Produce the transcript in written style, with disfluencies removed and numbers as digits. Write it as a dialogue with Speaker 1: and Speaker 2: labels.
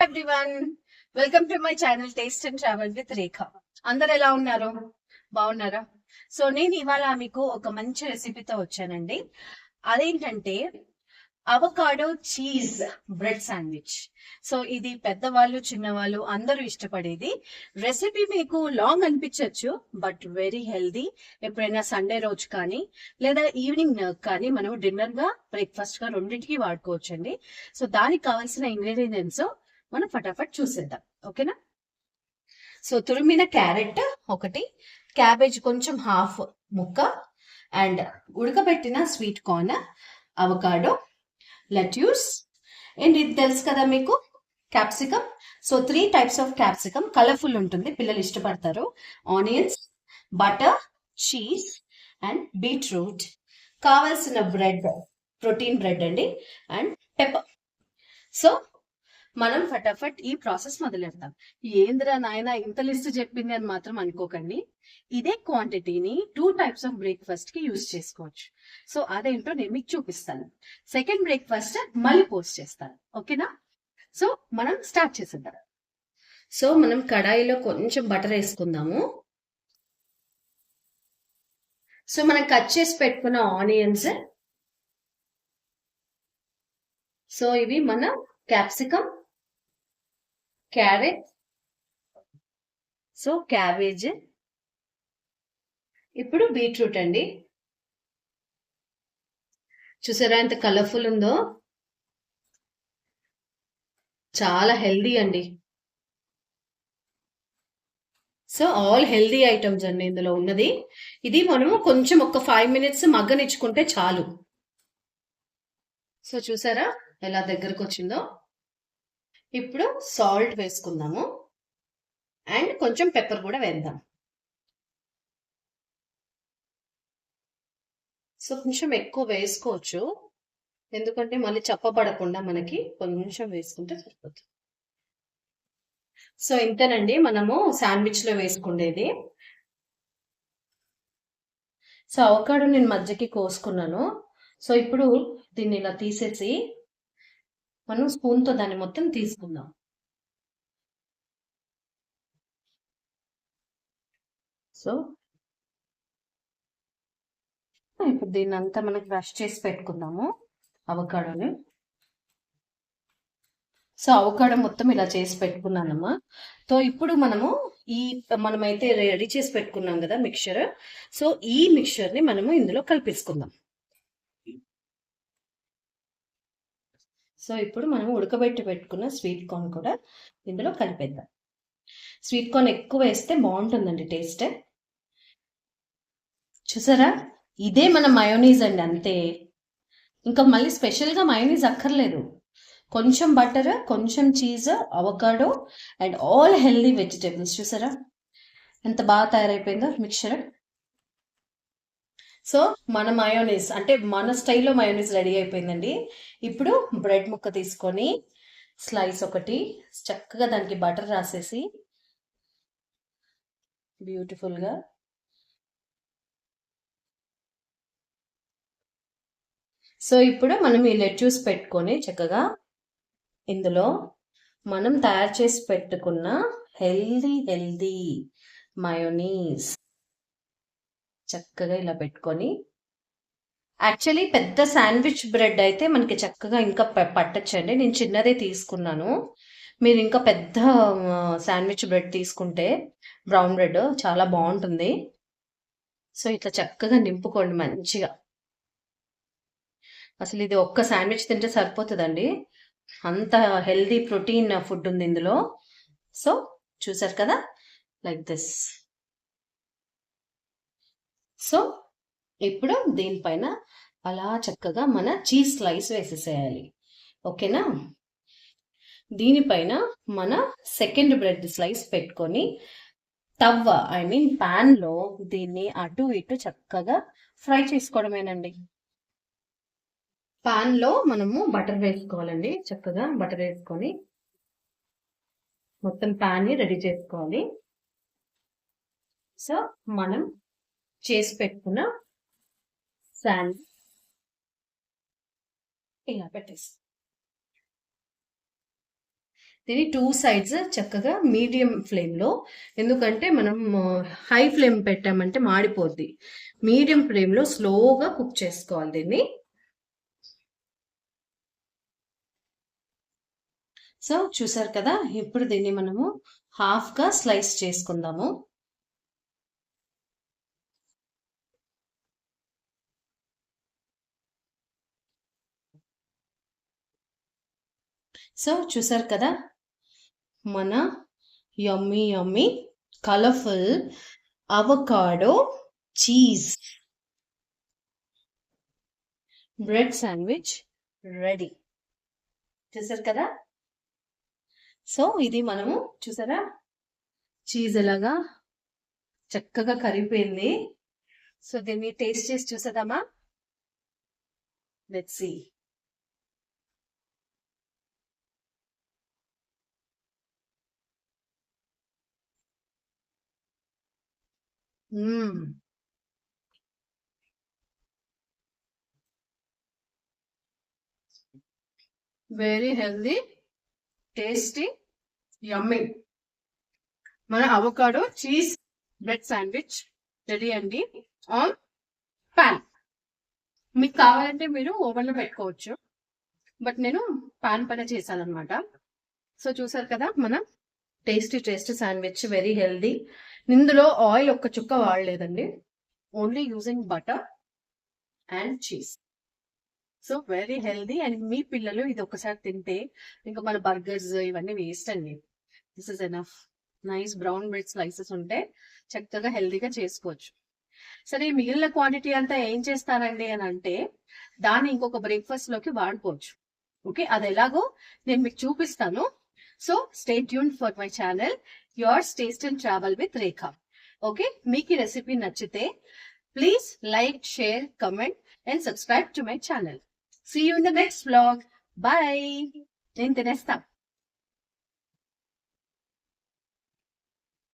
Speaker 1: Everyone, welcome to my channel taste and travel with Rekha. అందరు ఎలా ఉన్నారు? బాగున్నారా? సో నేను ఇవాళ మీకు ఒక మంచి రెసిపీతో వచ్చానండి. అదేంటంటే avocado cheese bread sandwich. So ఇది పెద్దవాళ్ళు చిన్నవాళ్ళు అందరూ ఇష్టపడేది రెసిపీ. మీకు లాంగ్ అనిపించవచ్చు, బట్ వెరీ హెల్దీ. ఎప్పుడైనా సండే రోజు కానీ లేదా ఈవినింగ్ కానీ మనం డిన్నర్ గా బ్రేక్ఫాస్ట్ గా రెండింటికి వాడుకోవచ్చండి. సో దానికి కావాల్సిన ఇంగ్రీడియంట్స్ మనం ఫటాఫట్ చూసేద్దాం, ఓకేనా? సో తురిమిన క్యారెట్ ఒకటి, క్యాబేజ్ కొంచెం హాఫ్ ముక్క, అండ్ ఉడకబెట్టిన sweet corn, avocado, lettuce, and ఇది తెలుసు కదా మీకు, capsicum. So 3 types of capsicum, colourful ఉంటుంది, పిల్లలు ఇష్టపడతారు. Onions, butter, cheese and beetroot. కావాల్సిన బ్రెడ్, ప్రోటీన్ బ్రెడ్ అండి, అండ్ పెప్పర్. సో మనం ఫటాఫట్ ఈ ప్రాసెస్ మొదలెడతాం. ఏంద్రా నాయన ఇంత లిస్ట్ చెప్పింది అని మాత్రం అనుకోకండి. ఇదే క్వాంటిటీని 2 టైప్స్ ఆఫ్ బ్రేక్ఫాస్ట్ కి యూజ్ చేసుకోవచ్చు. సో అదేంటో నేను మీకు చూపిస్తాను. సెకండ్ బ్రేక్ఫాస్ట్ మళ్ళీ పోస్ట్ చేస్తాను, ఓకేనా? సో మనం స్టార్ట్ చేసేద్దాం. సో మనం కడాయిలో కొంచెం బటర్ వేసుకుందాము. సో మనం కట్ చేసి పెట్టుకున్న ఆనియన్స్, సో ఇవి మన క్యాప్సికమ్, క్యారెట్, సో క్యాబేజ్, ఇప్పుడు బీట్రూట్ అండి. చూసారా ఎంత కలర్ఫుల్ ఉందో? చాలా హెల్దీ అండి. సో ఆల్ హెల్దీ ఐటమ్స్ అండి ఇందులో ఉన్నది. ఇది మనము కొంచెం ఒక 5 minutes మగ్గనిచ్చుకుంటే చాలు. సో చూసారా ఎలా దగ్గరకు వచ్చిందో? ఇప్పుడు సాల్ట్ వేసుకుందాము, అండ్ కొంచెం పెప్పర్ కూడా వేద్దాం. సో కొంచెం ఎక్కువ వేసుకోవచ్చు, ఎందుకంటే మళ్ళీ చప్పబడకుండా మనకి కొంచెం వేసుకుంటే సరిపోతుంది. సో ఇంతేనండి మనము శాండ్విచ్ లో వేసుకునేది. సో అవకాడో నేను మధ్యకి కోసుకున్నాను. సో ఇప్పుడు దీన్ని ఇలా తీసేసి మనం స్పూన్తో దాన్ని మొత్తం తీసుకుందాం. సో ఇప్పుడు దీన్ని అంతా మనం క్రష్ చేసి పెట్టుకుందాము, అవకాడోని. సో అవకాడో మొత్తం ఇలా చేసి పెట్టుకున్నానమ్మా. సో ఇప్పుడు మనమైతే రెడీ చేసి పెట్టుకున్నాం కదా మిక్చర్. సో ఈ మిక్చర్ని మనము ఇందులో కలిపేసుకుందాం. సో ఇప్పుడు మనం ఉడకబెట్టి పెట్టుకున్న స్వీట్ కార్న్ కూడా ఇందులో కలిపేద్దాం. స్వీట్ కార్న్ ఎక్కువ వేస్తే బాగుంటుందండి టేస్ట్. చూసారా, ఇదే మన మయోనీస్ అండి, అంతే. ఇంకా మళ్ళీ స్పెషల్గా మయోనీస్ అక్కర్లేదు. కొంచెం బటర్, కొంచెం cheese, avocado and all healthy vegetables. చూసారా ఎంత బాగా తయారైపోయిందో మిక్చర్. సో మన మయోనీస్ అంటే మన స్టైల్లో మయోనీస్ రెడీ అయిపోయిందండి. ఇప్పుడు బ్రెడ్ ముక్క తీసుకొని స్లైస్ ఒకటి చక్కగా దానికి బటర్ రాసేసి బ్యూటిఫుల్గా సో ఇప్పుడు మనం ఈ లెట్యూస్ పెట్టుకొని చక్కగా ఇందులో మనం తయారు చేసి పెట్టుకున్న హెల్దీ మయోనీస్ చక్కగా ఇలా పెట్టుకొని, యాక్చువల్లీ పెద్ద శాండ్విచ్ బ్రెడ్ అయితే మనకి చక్కగా ఇంకా పట్టచ్చండి. నేను చిన్నదే తీసుకున్నాను. మీరు ఇంకా పెద్ద శాండ్విచ్ బ్రెడ్ తీసుకుంటే బ్రౌన్ బ్రెడ్ చాలా బాగుంటుంది. సో ఇట్లా చక్కగా నింపుకోండి మంచిగా. అసలు ఇది ఒక్క శాండ్విచ్ తింటే సరిపోతుందండి, అంత హెల్దీ ప్రోటీన్ ఫుడ్ ఉంది ఇందులో. సో చూసారు కదా, లైక్ దిస్. సో ఇప్పుడు దీనిపైన అలా చక్కగా మన చీజ్ స్లైస్ వేసేసేయాలి, ఓకేనా? దీనిపైన మన సెకండ్ బ్రెడ్ స్లైస్ పెట్టుకొని ప్యాన్ లో దీన్ని అటు ఇటు చక్కగా ఫ్రై చేసుకోవడమేనండి. పాన్ లో మనము బటర్ వేసుకోవాలండి, చక్కగా బటర్ వేసుకొని మొత్తం పాన్ ని రెడీ చేసుకోవాలి. సో మనం చేసి పెట్టుకున్న శాండ్ ఇలా పెట్టేసి దీని 2 సైడ్స్ చక్కగా మీడియం ఫ్లేమ్లో, ఎందుకంటే మనం హై ఫ్లేమ్ పెట్టామంటే మాడిపోద్ది. మీడియం ఫ్లేమ్లో స్లోగా కుక్ చేసుకోవాలి దీన్ని. సో చూసారు కదా, ఇప్పుడు దీన్ని మనము హాఫ్గా స్లైస్ చేసుకుందాము. సో చూసారు కదా, మన yummy yummy colourful avocado cheese bread sandwich ready. చూసారు కదా. సో ఇది మనము చూసారా, చీజ్ ఎలాగా చక్కగా కరిగిపోయింది. సో దీన్ని టేస్ట్ చేసి చూసేద్దామా. Let's see. Very healthy, tasty, yummy. మన avocado cheese bread sandwich ready అండి ఆన్ పాన్. మీకు కావాలంటే మీరు ఓవెన్లో పెట్టుకోవచ్చు, బట్ నేను పాన్ పైన చేశాను అనమాట. సో చూసారు కదా, మన టేస్టీ శాండ్విచ్, వెరీ హెల్దీ. ఇందులో ఆయిల్ ఒక్క చుక్క వాడలేదండి, only using butter and cheese. So very healthy. And మీ పిల్లలు ఇది ఒకసారి తింటే ఇంకా మన బర్గర్స్ ఇవన్నీ వేస్ట్ అండి. This is enough. Nice brown bread slices ఉంటే చక్కగా హెల్దీగా చేసుకోవచ్చు. సరే, మిగిలిన క్వాంటిటీ అంతా ఏం చేస్తానండి అని అంటే, దాన్ని ఇంకొక బ్రేక్ఫాస్ట్ లోకి వాడుకోవచ్చు. ఓకే, అది ఎలాగో నేను మీకు చూపిస్తాను. So stay tune for my channel yours taste and travel with Rekha. Okay, మీకు ఈ రెసిపీ నచ్చితే please like, share, comment and subscribe to my channel. See you in the next vlog. Bye. నేను తినేస్తా.